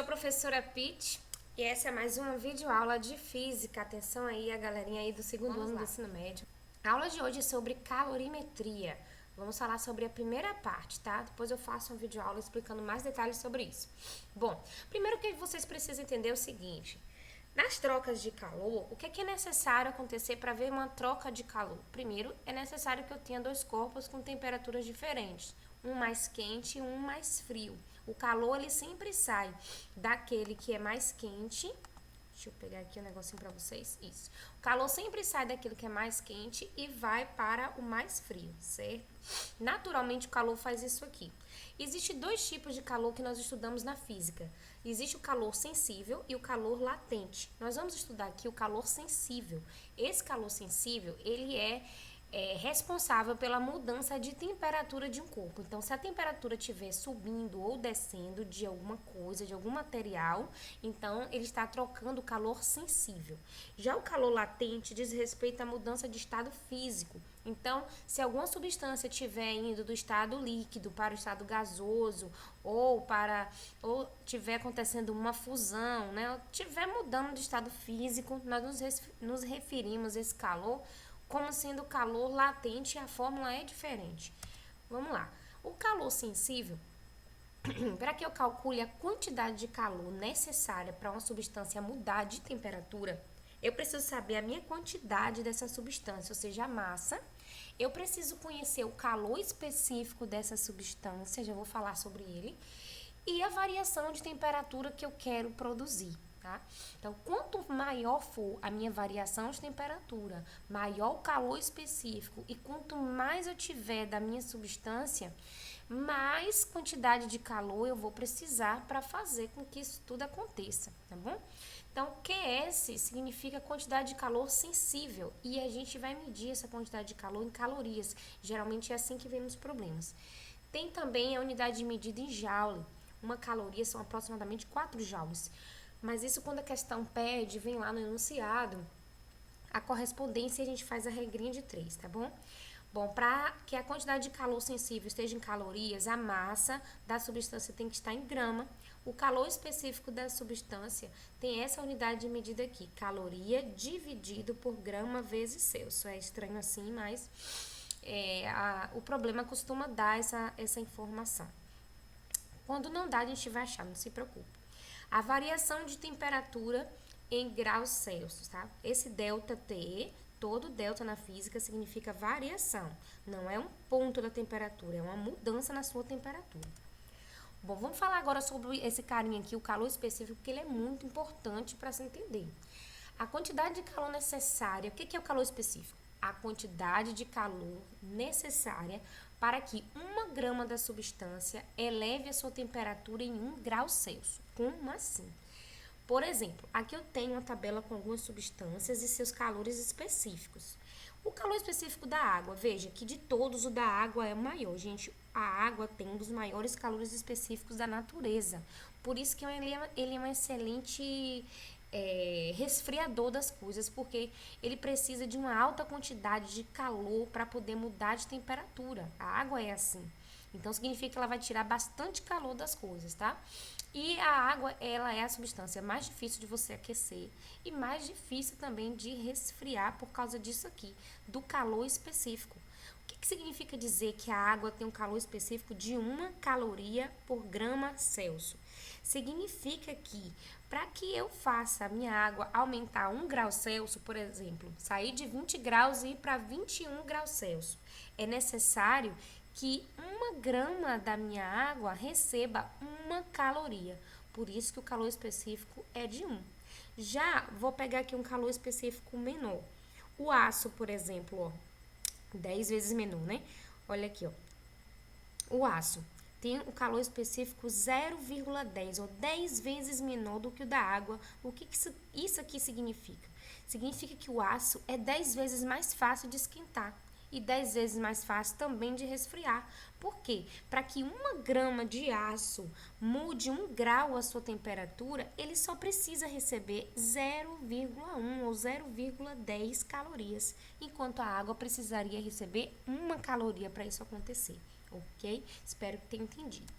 a professora Pete e essa é mais uma videoaula de física. Atenção aí, a galerinha aí do segundo ano do ensino médio. A aula de hoje é sobre calorimetria. Vamos falar sobre a primeira parte, tá? Depois eu faço uma videoaula explicando mais detalhes sobre isso. Bom, primeiro que vocês precisam entender é o seguinte. Nas trocas de calor, o que é necessário acontecer para ver uma troca de calor? Primeiro, é necessário que eu tenha dois corpos com temperaturas diferentes, um mais quente e um mais frio. O calor, ele sempre sai daquele que é mais quente. Deixa eu pegar aqui um negocinho para vocês. Isso. O calor sempre sai daquilo que é mais quente e vai para o mais frio, certo? Naturalmente, o calor faz isso aqui. Existem dois tipos de calor que nós estudamos na física. Existe o calor sensível e o calor latente. Nós vamos estudar aqui o calor sensível. Esse calor sensível, ele é responsável pela mudança de temperatura de um corpo. Então, se a temperatura estiver subindo ou descendo de alguma coisa, de algum material, então ele está trocando o calor sensível. Já o calor latente diz respeito à mudança de estado físico. Então, se alguma substância estiver indo do estado líquido para o estado gasoso ou estiver acontecendo uma fusão, né, estiver mudando de estado físico, nós nos referimos a esse calor como sendo calor latente, e a fórmula é diferente. Vamos lá. O calor sensível, para que eu calcule a quantidade de calor necessária para uma substância mudar de temperatura, eu preciso saber a minha quantidade dessa substância, ou seja, a massa. Eu preciso conhecer o calor específico dessa substância, já vou falar sobre ele, e a variação de temperatura que eu quero produzir. Tá? Então, quanto maior for a minha variação de temperatura, maior o calor específico e quanto mais eu tiver da minha substância, mais quantidade de calor eu vou precisar para fazer com que isso tudo aconteça, tá bom? Então, QS significa quantidade de calor sensível e a gente vai medir essa quantidade de calor em calorias. Geralmente é assim que vemos os problemas. Tem também a unidade de medida em joule. Uma caloria são aproximadamente 4 joules. Mas isso quando a questão pede, vem lá no enunciado, a correspondência a gente faz a regrinha de 3, tá bom? Bom, para que a quantidade de calor sensível esteja em calorias, a massa da substância tem que estar em grama. O calor específico da substância tem essa unidade de medida aqui, caloria dividido por grama vezes Celsius. É estranho assim, mas o problema costuma dar essa informação. Quando não dá, a gente vai achar, não se preocupe. A variação de temperatura em graus Celsius, tá? Esse delta T, todo delta na física significa variação. Não é um ponto da temperatura, é uma mudança na sua temperatura. Bom, vamos falar agora sobre esse carinha aqui, o calor específico, porque ele é muito importante para se entender. A quantidade de calor necessária, o que é o calor específico? A quantidade de calor necessária para que 1 grama da substância eleve a sua temperatura em 1 grau Celsius. Como assim? Por exemplo, aqui eu tenho uma tabela com algumas substâncias e seus calores específicos. O calor específico da água, veja que de todos o da água é o maior. Gente, a água tem um dos maiores calores específicos da natureza. Por isso que ele é um excelente resfriador das coisas, porque ele precisa de uma alta quantidade de calor para poder mudar de temperatura. A água é assim. Então, significa que ela vai tirar bastante calor das coisas, tá? E a água, ela é a substância mais difícil de você aquecer e mais difícil também de resfriar por causa disso aqui, do calor específico. O que significa dizer que a água tem um calor específico de 1 caloria por grama Celsius? Significa que, para que eu faça a minha água aumentar 1 grau Celsius, por exemplo, sair de 20 graus e ir para 21 graus Celsius, é necessário que 1 grama da minha água receba 1 caloria. Por isso que o calor específico é de 1. Já vou pegar aqui um calor específico menor. O aço, por exemplo, ó, 10 vezes menor, né? Olha aqui, ó. O aço tem o calor específico 0,10 ou 10 vezes menor do que o da água. O que isso aqui significa? Significa que o aço é 10 vezes mais fácil de esquentar e 10 vezes mais fácil também de resfriar. Por quê? Para que 1 grama de aço mude 1 grau a sua temperatura, ele só precisa receber 0,1 ou 0,10 calorias, enquanto a água precisaria receber 1 caloria para isso acontecer, ok? Espero que tenha entendido.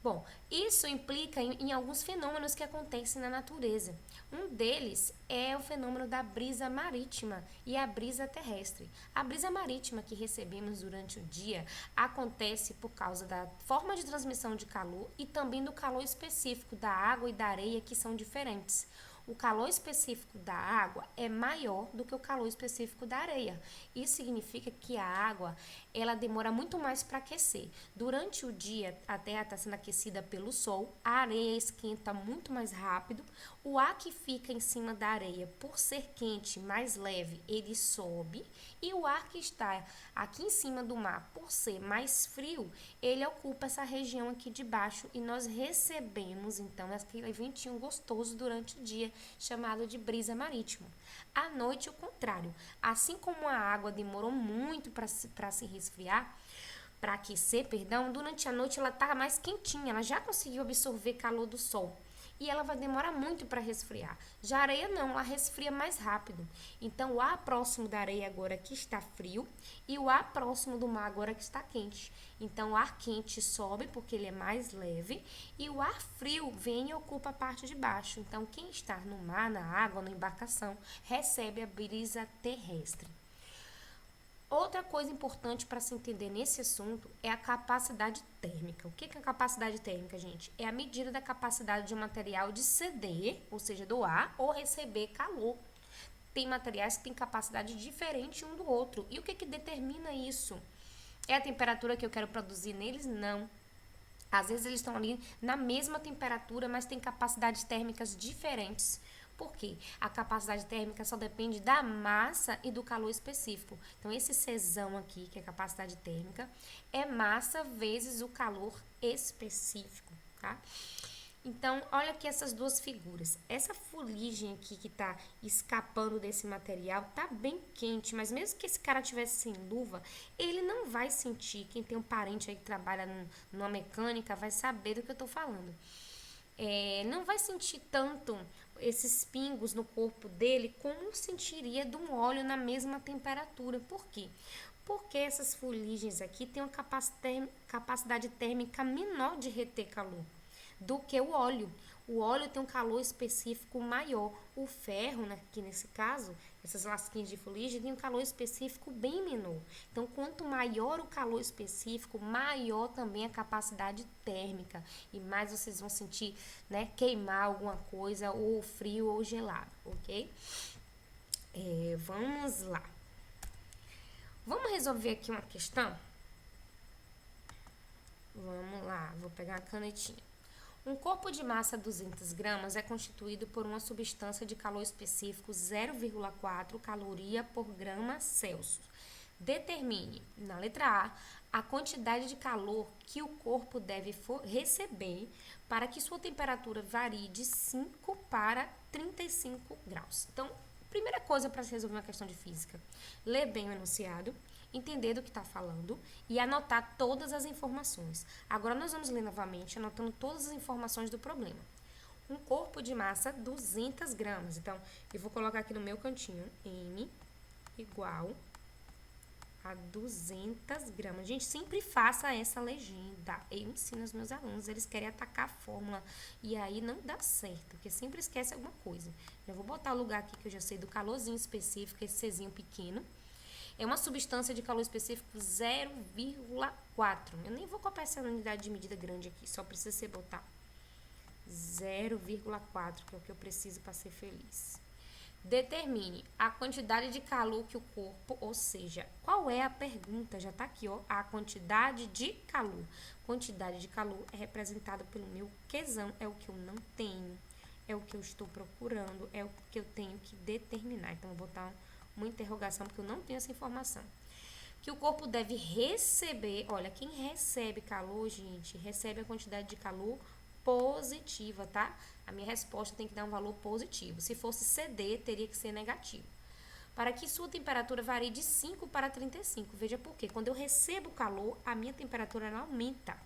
Bom, isso implica em alguns fenômenos que acontecem na natureza. Um deles é o fenômeno da brisa marítima e a brisa terrestre. A brisa marítima que recebemos durante o dia acontece por causa da forma de transmissão de calor e também do calor específico da água e da areia, que são diferentes. O calor específico da água é maior do que o calor específico da areia. Isso significa que a água, ela demora muito mais para aquecer. Durante o dia, a terra está sendo aquecida pelo sol, a areia esquenta muito mais rápido, o ar que fica em cima da areia, por ser quente, mais leve, ele sobe, e o ar que está aqui em cima do mar, por ser mais frio, ele ocupa essa região aqui de baixo e nós recebemos, então, aquele ventinho gostoso durante o dia, chamado de brisa marítima. À noite, o contrário. Assim como a água demorou muito para se resfriar, para aquecer, perdão, durante a noite ela está mais quentinha, ela já conseguiu absorver calor do sol. E ela vai demorar muito para resfriar. Já a areia não, ela resfria mais rápido. Então, o ar próximo da areia agora que está frio e o ar próximo do mar agora que está quente. Então, o ar quente sobe porque ele é mais leve e o ar frio vem e ocupa a parte de baixo. Então, quem está no mar, na água, na embarcação, recebe a brisa terrestre. Outra coisa importante para se entender nesse assunto é a capacidade térmica. O que é a capacidade térmica, gente? É a medida da capacidade de um material de ceder, ou seja, doar ou receber calor. Tem materiais que têm capacidade diferente um do outro. E o que determina isso? É a temperatura que eu quero produzir neles? Não. Às vezes eles estão ali na mesma temperatura, mas têm capacidades térmicas diferentes. Por quê? A capacidade térmica só depende da massa e do calor específico. Então, esse Czão aqui, que é a capacidade térmica, é massa vezes o calor específico, tá? Então, olha aqui essas duas figuras. Essa fuligem aqui que tá escapando desse material tá bem quente, mas mesmo que esse cara tivesse sem luva, ele não vai sentir. Quem tem um parente aí que trabalha numa mecânica vai saber do que eu tô falando. Não vai sentir tanto esses pingos no corpo dele como sentiria de um óleo na mesma temperatura. Por quê? Porque essas fuligens aqui têm uma capacidade térmica menor de reter calor do que o óleo. O óleo tem um calor específico maior. O ferro, né, que nesse caso, essas lasquinhas de fuligem, tem um calor específico bem menor. Então, quanto maior o calor específico, maior também a capacidade térmica. E mais vocês vão sentir, né, queimar alguma coisa, ou frio ou gelado, ok? Vamos lá. Vamos resolver aqui uma questão? Vamos lá, vou pegar a canetinha. Um corpo de massa 200 gramas é constituído por uma substância de calor específico 0,4 caloria por grama Celsius. Determine, na letra a quantidade de calor que o corpo deve receber para que sua temperatura varie de 5 para 35 graus. Então, primeira coisa para se resolver uma questão de física, ler bem o enunciado, entender do que está falando e anotar todas as informações. Agora, nós vamos ler novamente, anotando todas as informações do problema. Um corpo de massa 200 gramas. Então, eu vou colocar aqui no meu cantinho, M igual a 200 gramas. Gente, sempre faça essa legenda. Eu ensino aos meus alunos, eles querem atacar a fórmula e aí não dá certo, porque sempre esquece alguma coisa. Eu vou botar o lugar aqui que eu já sei do calorzinho específico, esse Czinho pequeno. É uma substância de calor específico 0,4. Eu nem vou copiar essa unidade de medida grande aqui, só precisa ser botar 0,4, que é o que eu preciso para ser feliz. Determine a quantidade de calor que o corpo, ou seja, qual é a pergunta? Já tá aqui, ó, a quantidade de calor. Quantidade de calor é representada pelo meu Qzão, é o que eu não tenho, é o que eu estou procurando, é o que eu tenho que determinar. Então, eu vou botar uma interrogação, porque eu não tenho essa informação. Que o corpo deve receber, olha, quem recebe calor, gente, recebe a quantidade de calor positiva, tá? A minha resposta tem que dar um valor positivo. Se fosse CD, teria que ser negativo. Para que sua temperatura varie de 5 para 35. Veja por quê. Quando eu recebo calor, a minha temperatura ela aumenta.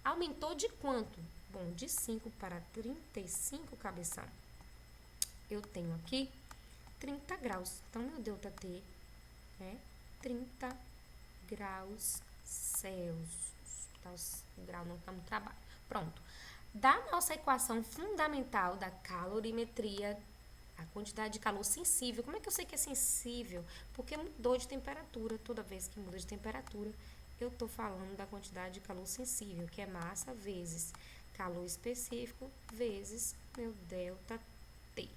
Aumentou de quanto? Bom, de 5 para 35, cabeção. Eu tenho aqui 30 graus. Então, meu ΔT é 30 graus Celsius. Tá, o grau não está no trabalho. Pronto. Da nossa equação fundamental da calorimetria, a quantidade de calor sensível. Como é que eu sei que é sensível? Porque mudou de temperatura. Toda vez que muda de temperatura, eu estou falando da quantidade de calor sensível, que é massa vezes calor específico vezes meu delta T.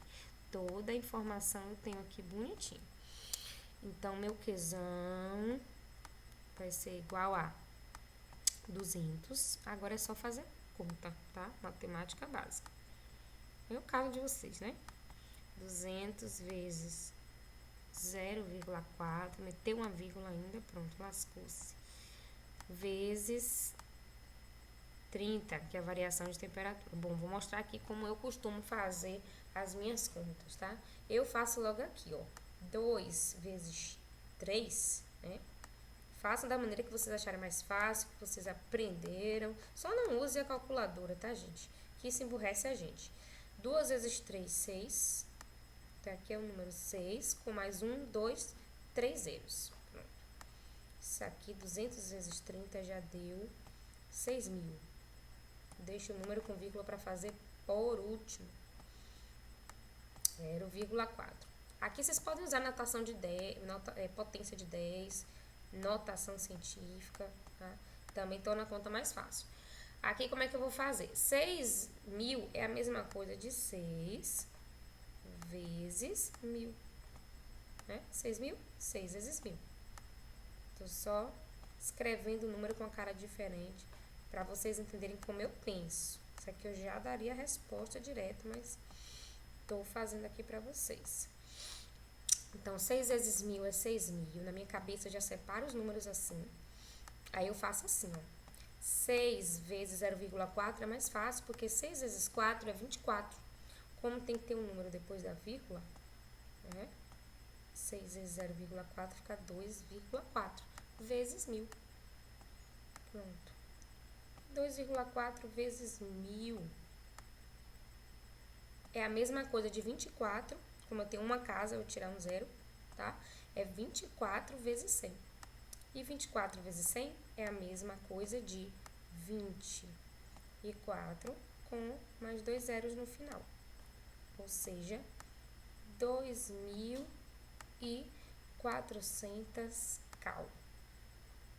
Toda a informação eu tenho aqui bonitinho. Então, meu Qzão vai ser igual a 200. Agora é só fazer conta, tá? Matemática básica. É o caso de vocês, né? 200 vezes 0,4, meteu uma vírgula ainda, pronto, lascou-se. Vezes 30, que é a variação de temperatura. Bom, vou mostrar aqui como eu costumo fazer as minhas contas, tá? Eu faço logo aqui, ó. 2 vezes 3, né? Façam da maneira que vocês acharem mais fácil, que vocês aprenderam. Só não use a calculadora, tá, gente? Que isso emburrece a gente. 2 vezes 3, 6. Então, aqui é o número 6, com mais 1, 2, 3 zeros. Pronto. Isso aqui, 200 vezes 30 já deu 6.000. Deixa o número com vírgula para fazer por último. 0,4. Aqui vocês podem usar notação de 10, potência de 10, notação científica, tá? Também torna a conta mais fácil. Aqui como é que eu vou fazer? 6.000 é a mesma coisa de 6 vezes 1.000, né? 6.000, 6 vezes 1.000. Tô só escrevendo o número com a cara diferente para vocês entenderem como eu penso. Isso aqui eu já daria a resposta direta, mas tô fazendo aqui para vocês. Então, 6 vezes 1.000 é 6.000. Na minha cabeça eu já separo os números assim. Aí eu faço assim, ó. 6 vezes 0,4 é mais fácil, porque 6 vezes 4 é 24. Como tem que ter um número depois da vírgula, né? 6 vezes 0,4 fica 2,4 vezes 1.000. Pronto. 2,4 vezes 1.000 é a mesma coisa de 24. Como eu tenho uma casa, eu vou tirar um zero, tá? É 24 vezes 100. E 24 vezes 100 é a mesma coisa de 24 com mais 2 zeros no final. Ou seja, 2.400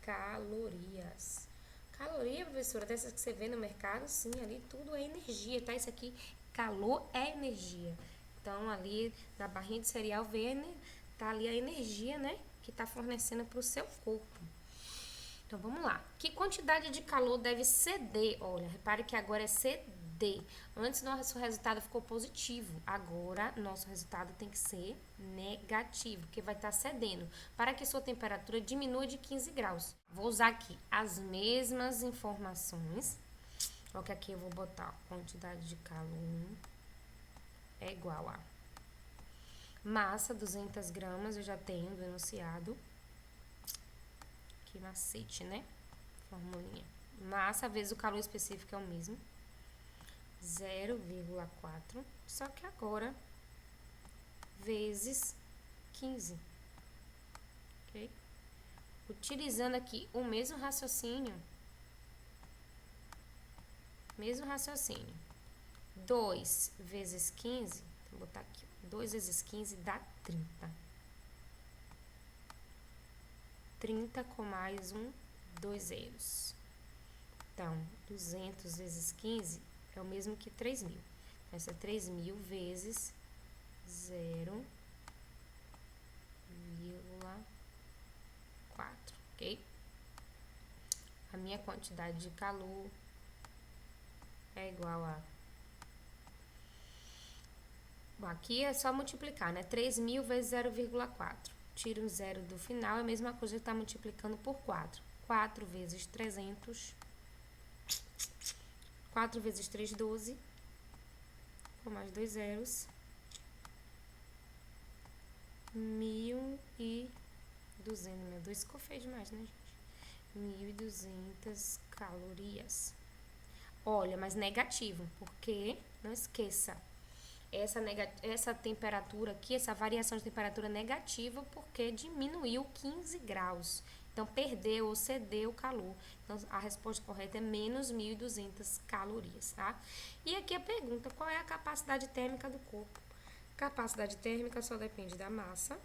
calorias. Caloria, professora, dessas que você vê no mercado, sim, ali tudo é energia, tá? Isso aqui, calor é energia. Então, ali na barrinha de cereal tá ali a energia, né? Que tá fornecendo para o seu corpo. Então, vamos lá. Que quantidade de calor deve ceder? Olha, repare que agora é ceder. Antes, nosso resultado ficou positivo. Agora, nosso resultado tem que ser negativo, porque vai estar cedendo. Para que sua temperatura diminua de 15 graus. Vou usar aqui as mesmas informações. Só que aqui eu vou botar quantidade de calor é igual a massa, 200 gramas, eu já tenho do enunciado. Que macete, né? Formulinha. Massa vezes o calor específico é o mesmo. 0,4. Só que agora, vezes 15. Ok? Utilizando aqui o mesmo raciocínio. 2 vezes 15, vou botar aqui, 2 vezes 15 dá 30. 30 com mais 2 zeros. Então, 200 vezes 15 é o mesmo que 3.000. Essa é 3.000 vezes 0,4, ok? A minha quantidade de calor é igual a... Bom, aqui é só multiplicar, né? 3.000 vezes 0,4. Tira um zero do final, é a mesma coisa que está multiplicando por 4. 4 vezes 300. 4 vezes 3, 12. Com mais 2 zeros. 1.200. Meu Deus, ficou feio demais, né, gente? 1.200 calorias. Olha, mas negativo, porque, não esqueça, essa temperatura aqui, essa variação de temperatura negativa, porque diminuiu 15 graus. Então, perdeu ou cedeu calor. Então, a resposta correta é menos 1.200 calorias, tá? E aqui a pergunta, qual é a capacidade térmica do corpo? Capacidade térmica só depende da massa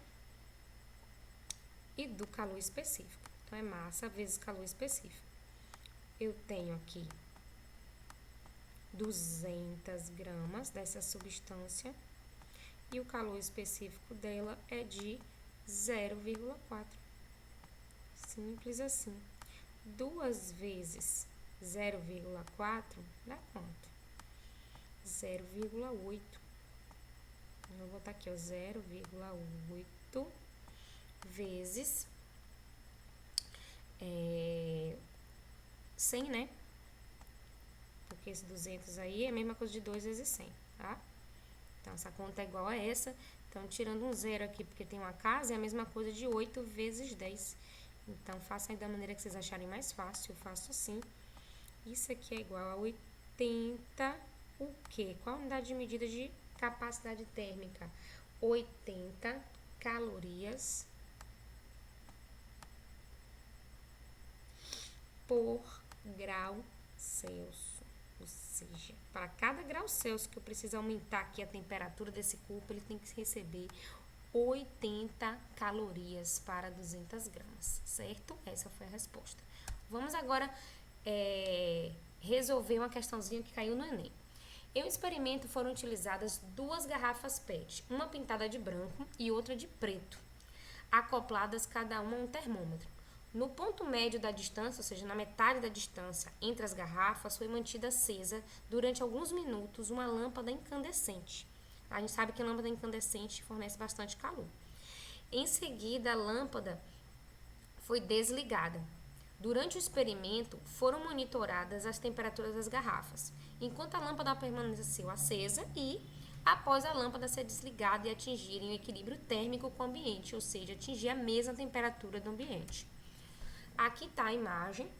e do calor específico. Então, é massa vezes calor específico. Eu tenho aqui 200 gramas dessa substância e o calor específico dela é de 0,4. Simples assim. 2 vezes 0,4 dá quanto? 0,8. Vou botar aqui, ó, 0,8 vezes 100, né? Porque esse 200 aí é a mesma coisa de 2 vezes 100, tá? Então, essa conta é igual a essa. Então, tirando um zero aqui, porque tem uma casa, é a mesma coisa de 8 vezes 10. Então, façam aí da maneira que vocês acharem mais fácil. Eu faço assim. Isso aqui é igual a 80, o quê? Qual a unidade de medida de capacidade térmica? 80 calorias por grau Celsius. Ou seja, para cada grau Celsius que eu preciso aumentar aqui a temperatura desse corpo, ele tem que receber 80 calorias para 200 gramas, certo? Essa foi a resposta. Vamos agora resolver uma questãozinha que caiu no Enem. Em um experimento foram utilizadas 2 garrafas PET, uma pintada de branco e outra de preto, acopladas cada uma a um termômetro. No ponto médio da distância, ou seja, na metade da distância entre as garrafas, foi mantida acesa durante alguns minutos uma lâmpada incandescente. A gente sabe que a lâmpada incandescente fornece bastante calor. Em seguida, a lâmpada foi desligada. Durante o experimento, foram monitoradas as temperaturas das garrafas, enquanto a lâmpada permaneceu acesa e, após a lâmpada ser desligada e atingirem o equilíbrio térmico com o ambiente, ou seja, atingir a mesma temperatura do ambiente. Aqui está a imagem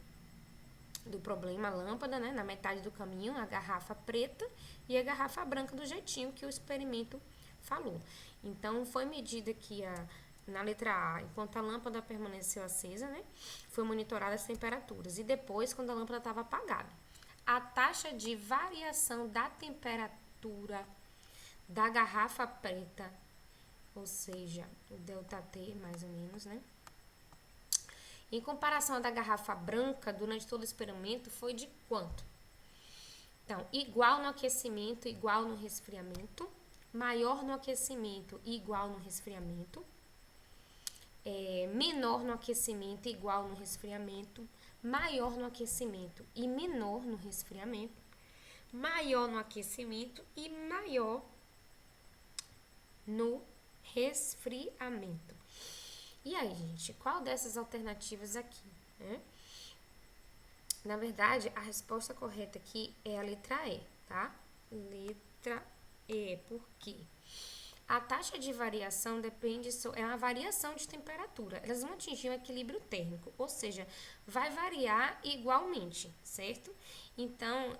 do problema, a lâmpada, né? Na metade do caminho, a garrafa preta e a garrafa branca do jeitinho que o experimento falou. Então, foi medida aqui na letra A, enquanto a lâmpada permaneceu acesa, né? Foi monitorada as temperaturas. E depois, quando a lâmpada estava apagada. A taxa de variação da temperatura da garrafa preta, ou seja, o ΔT mais ou menos, né? Em comparação à da garrafa branca, durante todo o experimento, foi de quanto? Então, igual no aquecimento, igual no resfriamento. Maior no aquecimento e igual no resfriamento. Menor no aquecimento, igual no resfriamento. Maior no aquecimento e menor no resfriamento. Maior no aquecimento e maior no resfriamento. E aí, gente, qual dessas alternativas aqui, né? Na verdade, a resposta correta aqui é a letra E, tá? Letra E, por quê? A taxa de variação é uma variação de temperatura. Elas vão atingir um equilíbrio térmico, ou seja, vai variar igualmente, certo? Então,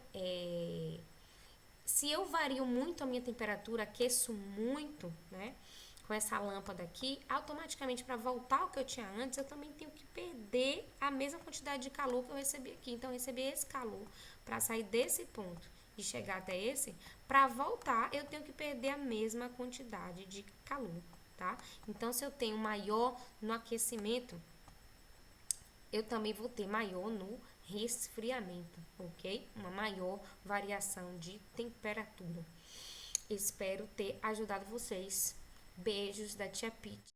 se eu vario muito a minha temperatura, aqueço muito, né? Com essa lâmpada aqui, automaticamente para voltar ao que eu tinha antes, eu também tenho que perder a mesma quantidade de calor que eu recebi aqui. Então, eu recebi esse calor para sair desse ponto e chegar até esse, para voltar, eu tenho que perder a mesma quantidade de calor, tá? Então, se eu tenho maior no aquecimento, eu também vou ter maior no resfriamento, ok? Uma maior variação de temperatura. Espero ter ajudado vocês. Beijos da Tia Pete.